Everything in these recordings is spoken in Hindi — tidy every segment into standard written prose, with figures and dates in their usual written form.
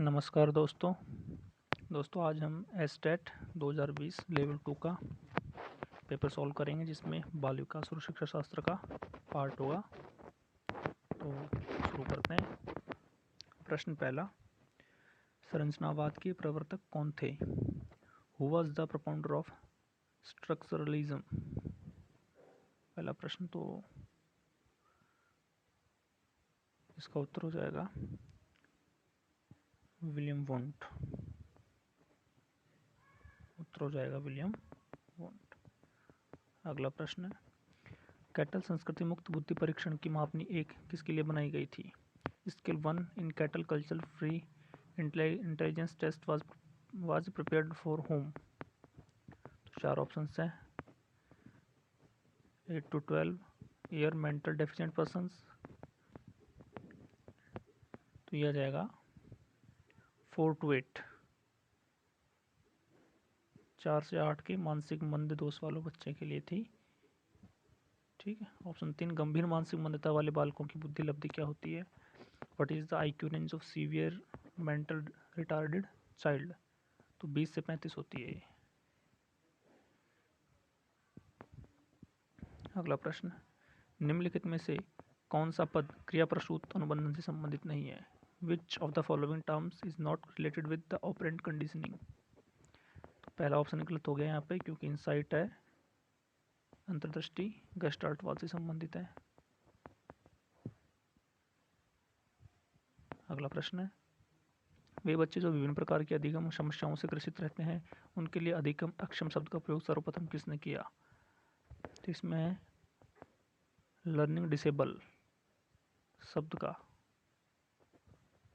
नमस्कार दोस्तों आज हम एसटेट 2020 लेवल 2 का पेपर सॉल्व करेंगे जिसमें बाल विकास और शिक्षा शास्त्र का पार्ट होगा। तो शुरू करते हैं। प्रश्न पहला, संरचनावाद के प्रवर्तक कौन थे? Who was the propounder of structuralism? पहला प्रश्न, तो इसका उत्तर हो जाएगा विलियम वुंट। उत्तर हो जाएगा विलियम वुंट। अगला प्रश्न है, कैटल संस्कृति मुक्त बुद्धि परीक्षण की मापनी एक किसके लिए बनाई गई थी? Scale 1 in Cattell culture free intelligence test was prepared for whom? तो 4 ऑप्शंस हैं, 8 to 12 year mental deficient persons, तो यह आ जाएगा 4 to 8, 4 से 8 के मानसिक मंद दोष वालों बच्चे के लिए थी। ठीक है। ऑप्शन 3, गंभीर मानसिक मंदता वाले बालकों की बुद्धि लब्धि क्या होती है? What is the IQ range of severe mental retarded child? तो 20 से 35 होती है। अगला प्रश्न, निम्नलिखित में से कौन सा पद क्रिया प्रसूत अनुबंधन से संबंधित नहीं है? Which of the following terms is not related with the operant conditioning? तो पहला ऑप्शन गलत हो गया यहाँ पे, क्योंकि इंसाइट है, अंतर्दृष्टि गेस्टाल्टवाद से संबंधित है। अगला प्रश्न है, वे बच्चे जो विभिन्न प्रकार की अधिगम समस्याओं से ग्रसित रहते हैं उनके लिए अधिगम अक्षम शब्द का प्रयोग सर्वप्रथम किसने किया? तो इसमें है लर्निंग डिसेबल शब्द का,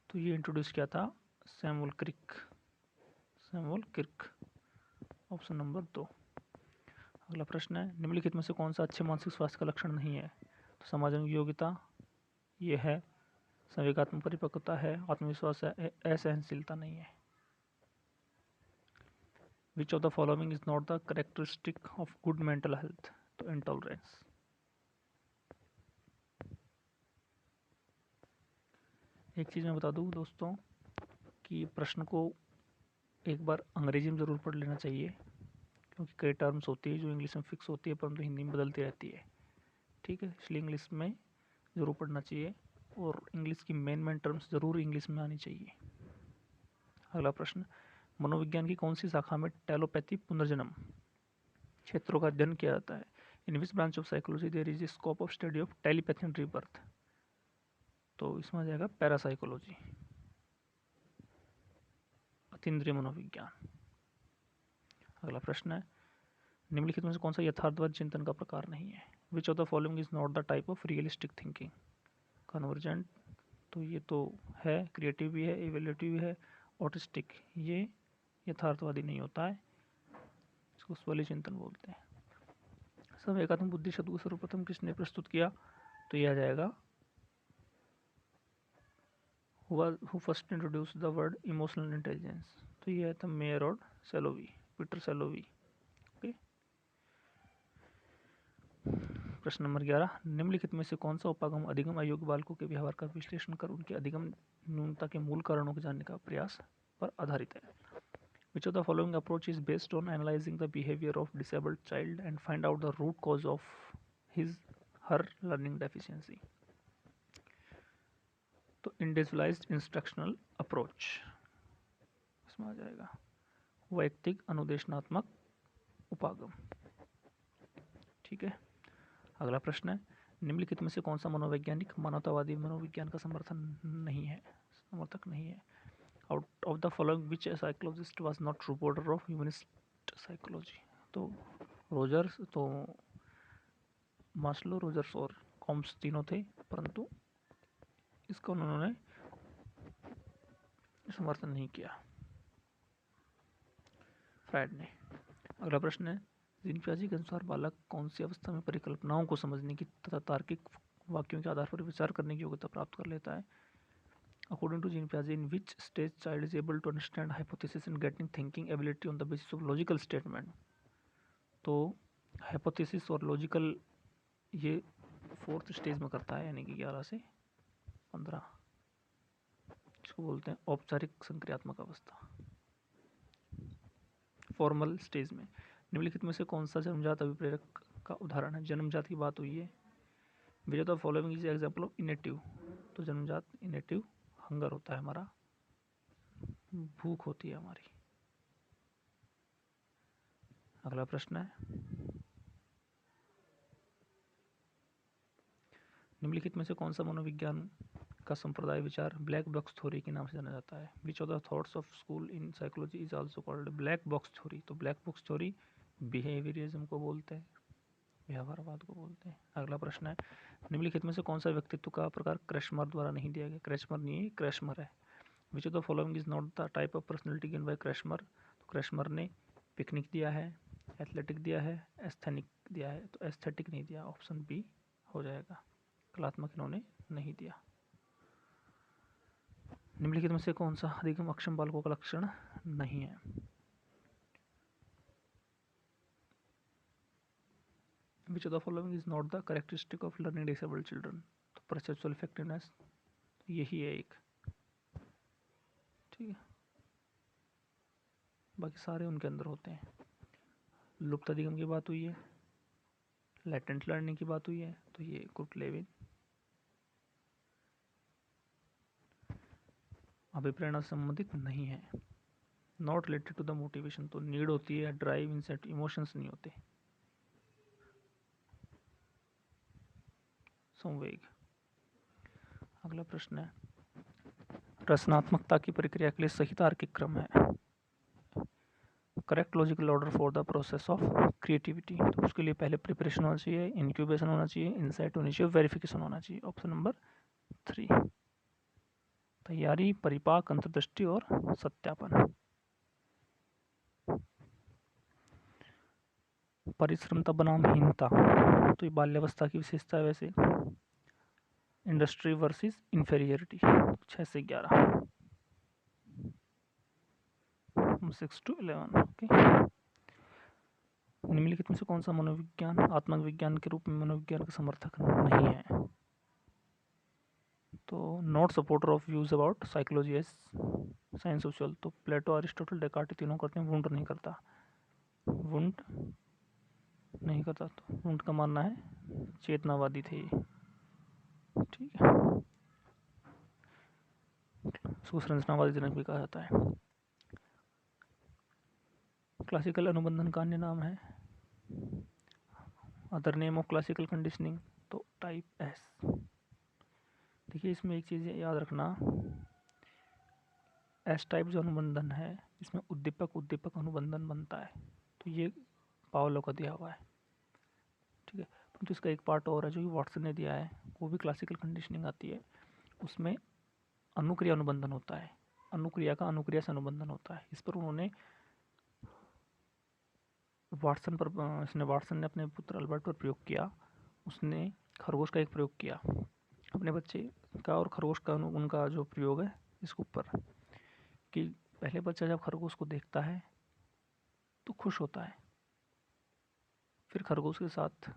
तो ये इंट्रोड्यूस किया था सैमुअल क्रिक। Option number 2। अगला प्रश्न है, निम्नलिखित में से कौन सा अच्छे मानसिक स्वास्थ्य का लक्षण नहीं है? तो समाजन योग्यता ये है, संवेगात्मक परिपक्वता है, आत्मविश्वास है, असहनशीलता नहीं है। Which of the following is not the characteristic of good mental health? तो इंटॉलरेंस। एक चीज़ मैं बता दूं दोस्तों कि प्रश्न को एक बार अंग्रेजी में ज़रूर पढ़ लेना चाहिए, क्योंकि कई टर्म्स होती है जो इंग्लिश में फिक्स होती है परंतु हिंदी में बदलती रहती है। ठीक है, इसलिए इंग्लिश में ज़रूर पढ़ना चाहिए और इंग्लिश की मेन टर्म्स ज़रूर इंग्लिश में आनी चाहिए। अगला प्रश्न, मनोविज्ञान की कौन सी शाखा में टेलोपैथी पुनर्जन्म क्षेत्रों का अध्ययन किया जाता है? In which branch of psychology there is scope of study of telepathy and rebirth? तो इसमें आ जाएगा पैरासाइकोलॉजी, अतीन्द्रिय मनोविज्ञान। अगला प्रश्न है, निम्नलिखित में से कौन सा यथार्थवाद चिंतन का प्रकार नहीं है? Which of the following is not the type of realistic thinking? Convergent, तो ये तो है, क्रिएटिव भी है, इवेल्यूटिव भी है, ऑटिस्टिक, ये यथार्थवादी नहीं होता है, इसको स्वली चिंतन बोलते हैं। संवेगात्मक बुद्धि शब्द को सर्वप्रथम किसने प्रस्तुत किया? तो यह आ जाएगा who first introduce the word emotional intelligence? तो यह था मेयर और सेलोवी, पीटर सेलोवी। ओके। प्रश्न नंबर 11, निम्नलिखित में से कौन सा उपागम अधिगम अयोग्य बालकों के व्यवहार का विश्लेषण कर उनके अधिगम न्यूनता के मूल कारणों को जानने का प्रयास पर आधारित है? Which of the following approach is based on analyzing the behavior of disabled child and find out the root cause of her learning deficiency? तो इंडिविजुअलाइज्ड इंस्ट्रक्शनल अप्रोच इसमें आ जाएगा, वैयक्तिक अनुदेशनात्मक उपागम। ठीक है। अगला प्रश्न है, निम्नलिखित में से कौन सा मनोवैज्ञानिक मानवतावादी मनोविज्ञान का समर्थक नहीं है? Out of the following which psychologist was not true border of humanist psychology? तो रोजर्स, तो मास्लो, रोजर्स और कॉम्स तीनों थे, परंतु इसका उन्होंने समर्थन नहीं किया, फ्रायड ने। अगला प्रश्न है, जीन पियाजे के अनुसार बालक कौन सी अवस्था में परिकल्पनाओं को समझने की तथा तार्किक वाक्यों के आधार पर विचार करने की योग्यता प्राप्त कर लेता है? अकॉर्डिंग टू जीन पियाजे, in which stage child is able to understand hypothesis and getting thinking ability on the basis of logical statement? तो हाइपोथेसिस और लॉजिकल ये 4th स्टेज में करता है, यानी कि 11 से 15। इसको बोलते हैं औपचारिक संक्रियात्मक अवस्था, फॉर्मल स्टेज में। निम्नलिखित में से कौन सा जन्मजात अभिप्रेरक का उदाहरण है? जन्मजात की बात हुई है। Which of the following is example of innative, तो जन्मजात इनेटिव हंगर होता है हमारा, भूख होती है हमारी। अगला प्रश्न है, निम्नलिखित में से कौन सा मनोविज्ञान का संप्रदाय विचार ब्लैक बॉक्स थ्योरी के नाम से जाना जाता है? Which of the thoughts of school in psychology is also called black box theory, तो ब्लैक बॉक्स थ्योरी बिहेवियरिज्म को बोलते हैं, व्यवहारवाद को बोलते हैं। अगला प्रश्न है, निम्नलिखित में से कौन सा व्यक्तित्व का प्रकार क्रैशमर द्वारा नहीं दिया गया? क्रैशमर नहीं है, क्रैशमर है। Which of the following is not the type of personality given by Kretschmer, तो क्रैशमर ने पिकनिक दिया है, एथलेटिक दिया है, एस्थेनिक दिया है, तो एस्थेटिक नहीं दिया, ऑप्शन बी हो जाएगा, कलात्मक इन्होंने नहीं दिया। निम्नलिखित में से कौन सा अधिगम अक्षम बालकों का लक्षण नहीं है? Which of the following is not the characteristic of learning disabled children, तो परसेप्चुअल इफेक्टिवनेस यही है एक, ठीक है, बाकी सारे उनके अंदर होते हैं। लुप्त अधिगम की बात हुई है, लैटेंट लर्निंग की बात हुई है, तो ये कुर्टलेविन। अभिप्रेरणा से संबंधित नहीं है, not related to the motivation, तो नीड होती है, ड्राइव, इंसेट, इमोशंस नहीं होते। संवेग। अगला प्रश्न है, रचनात्मकता की प्रक्रिया के लिए सही तार्किक क्रम है? Correct logical order for the process of creativity, तो उसके लिए पहले प्रिपरेशन होना चाहिए, इंक्यूबेशन होना चाहिए, इंसाइट होनी चाहिए, वेरिफिकेशन होना चाहिए। ऑप्शन नंबर 3, तैयारी, परिपाक, अंतर्दृष्टि और सत्यापन। परिश्रमता बनाम हीनता, तो ये बाल्यावस्था की विशेषता है वैसे। इंडस्ट्री वर्सेस इंफेरियरिटी, 6 से 11, 6 to 11, ओके। निम्नलिखित में से कौन सा मनोविज्ञान आत्मविज्ञान के रूप में मनोविज्ञान का समर्थक नहीं है? तो not supporter of views about psychology as science social, तो प्लेटो, अरिस्टोटल, डेकार्ट तीनों करते हैं, वुंड नहीं करता, वुंड नहीं करता, तो वुंड का मानना है चेतनावादी थे ये, ठीक है, इसको संरचनावादी जनक भी कहा जाता है। क्लासिकल अनुबंधन का अन्य नाम है, other name of classical conditioning, तो टाइप एस। देखिए इसमें एक चीज़ याद रखना, एस टाइप जो अनुबंधन है इसमें उद्दीपक उद्दीपक अनुबंधन बनता है, तो ये पावलो का दिया हुआ है, ठीक है। परंतु इसका एक पार्ट और है जो कि वाटसन ने दिया है, वो भी क्लासिकल कंडीशनिंग आती है, उसमें अनुक्रिया अनुबंधन होता है, अनुक्रिया का अनुक्रिया से अनुबंधन होता है। इस पर उन्होंने वाटसन पर वाटसन ने अपने पुत्र अल्बर्ट पर प्रयोग किया, उसने खरगोश का एक प्रयोग किया अपने बच्चे का, और खरगोश का उनका जो प्रयोग है इसके ऊपर कि पहले बच्चा जब खरगोश को देखता है तो खुश होता है, फिर खरगोश के साथ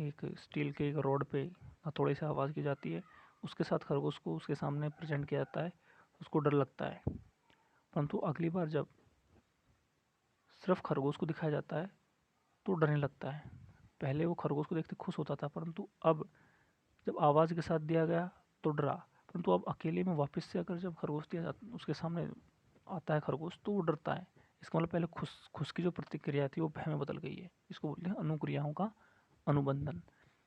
एक स्टील के एक रोड पे हथौड़े से आवाज़ की जाती है, उसके साथ खरगोश को उसके सामने प्रेजेंट किया जाता है, उसको डर लगता है। परंतु अगली बार जब सिर्फ खरगोश को दिखाया जाता है तो डरने लगता है। पहले वो खरगोश को देखते खुश होता था, परंतु अब जब आवाज़ के साथ दिया गया तो डरा, परंतु अब अकेले में वापस से अगर जब खरगोश दिया जाता उसके सामने आता है खरगोश तो वो डरता है। इसका मतलब पहले खुश की जो प्रतिक्रिया थी वो भय में बदल गई है, इसको बोलते हैं अनुक्रियाओं का अनुबंधन।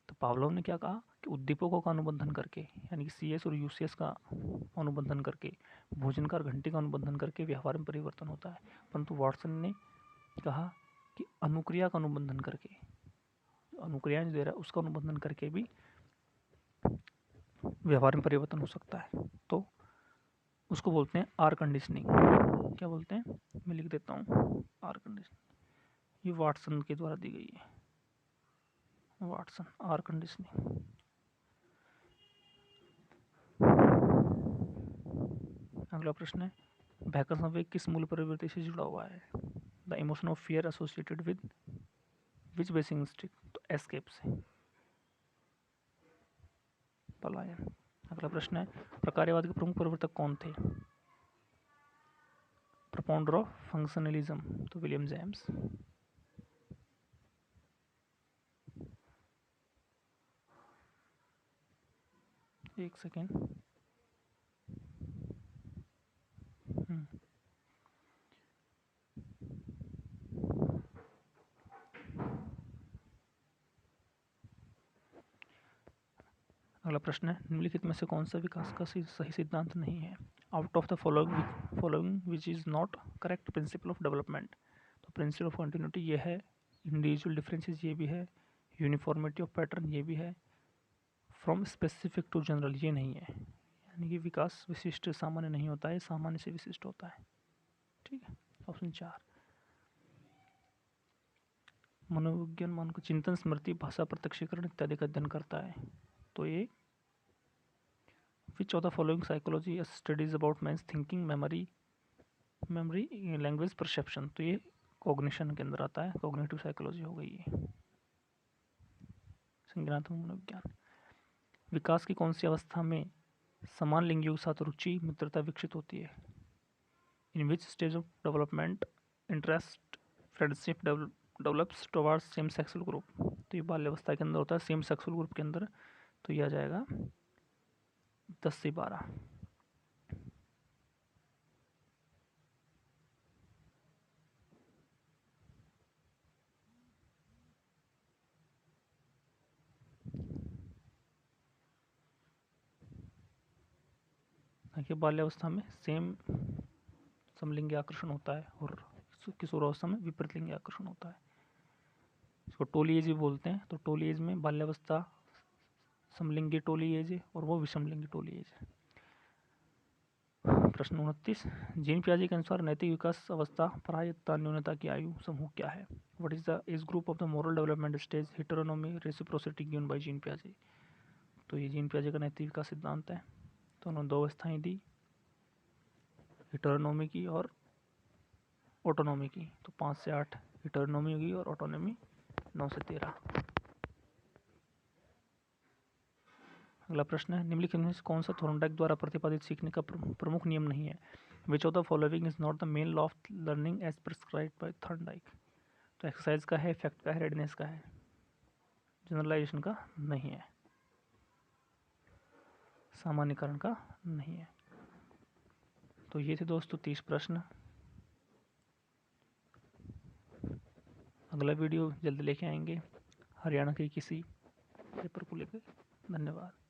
तो पावलोव ने क्या कहा कि उद्दीपकों का अनुबंधन करके, यानी कि CS और UCS का अनुबंधन करके, भोजन का और घंटी का अनुबंधन करके व्यवहार में परिवर्तन होता है, परंतु वाटसन ने कहा कि अनुक्रिया का अनुबंधन करके, अनुक्रिया जो दे रहा है उसका अनुबंधन करके भी व्यवहार में परिवर्तन हो सकता है। तो उसको बोलते हैं आर कंडीशनिंग। क्या बोलते हैं, मैं लिख देता हूँ, आर कंडीशनिंग, ये वाटसन के द्वारा दी गई है, वाटसन आर कंडीशनिंग। अगला प्रश्न है, भयकर संवेग किस मूल प्रवृत्ति से जुड़ा हुआ है? The emotion of fear associated with which basic instinct, तो एस्केप से, पलायन। अगला प्रश्न है, प्रकार्यवाद के प्रमुख प्रवर्तक कौन थे? प्रपोंडर ऑफ फंक्शनलिज्म, तो विलियम जेम्स। एक सेकेंड। अगला प्रश्न है, निम्नलिखित में से कौन सा विकास का सही सिद्धांत नहीं है? Out of the following which is not correct principle of development, तो प्रिंसिपल ऑफ कंटिन्यूटी ये है, इंडिविजुअल डिफरेंसेस ये भी है, यूनिफॉर्मिटी ऑफ पैटर्न ये भी है, फ्रॉम स्पेसिफिक टू जनरल ये नहीं है। यानी कि विकास विशिष्ट सामान्य नहीं होता है, सामान्य से विशिष्ट होता है। ठीक है। ऑप्शन 4। मनोविज्ञान मान को चिंतन, स्मृति, भाषा प्रत्यक्षीकरण इत्यादि का अध्ययन करता है, तो ये which of the following psychology studies about man's thinking, memory, language, perception, तो ये कॉग्निशन के अंदर आता है, कॉग्निटिव साइकोलॉजी हो गई है। संज्ञानात्मक मनोविज्ञान, विकास की कौन सी अवस्था में समान लिंगियों के साथ रुचि, मित्रता विकसित होती है? In which stage of development interest, friendship develops towards same sexual group, तो ये बाल्यावस्था के अंदर होता है, सेम सेक्सुअल ग्रुप के अंदर, तो ये आ जाएगा 10 से 12। देखिए बाल्यावस्था में सेम समलिंगी आकर्षण होता है और किशोरावस्था में विपरीत लिंगी आकर्षण होता है। इसको टोली एज भी बोलते हैं। तो टोली एज में बाल्यावस्था समलिंगी टोली एज है और वो विषमलिंगी टोली एज है। प्रश्न 29, जीन पियाजे के अनुसार नैतिक विकास अवस्था प्रायतः न्यूनता की आयु समूह क्या है? What is the age group of the moral development stage, heteronomy, reciprocity given by Jean पियाजे, तो ये जीन पियाजे का नैतिक विकास सिद्धांत है। तो उन्होंने 2 अवस्थाएं दी, हेटेरोनोमी की और ऑटोनॉमी की, तो 5 से 8 हेटेरोनोमी होगी और ऑटोनॉमी 9 से 13। अगला प्रश्न है, निम्नलिखित में से कौन सा थॉर्नडाइक द्वारा प्रतिपादित सीखने का प्रमुख नियम नहीं है? Which of the following is not the main law of learning as prescribed by Thorndike, तो एक्सरसाइज का है, इफेक्ट का है, रेडनेस का है, जनरलाइजेशन का नहीं है, सामान्यकरण का नहीं है। तो ये थे दोस्तों 30 प्रश्न। अगला वीडियो जल्द लेके आएंगे हरियाणा के किसी पेपर को लेकर। धन्यवाद।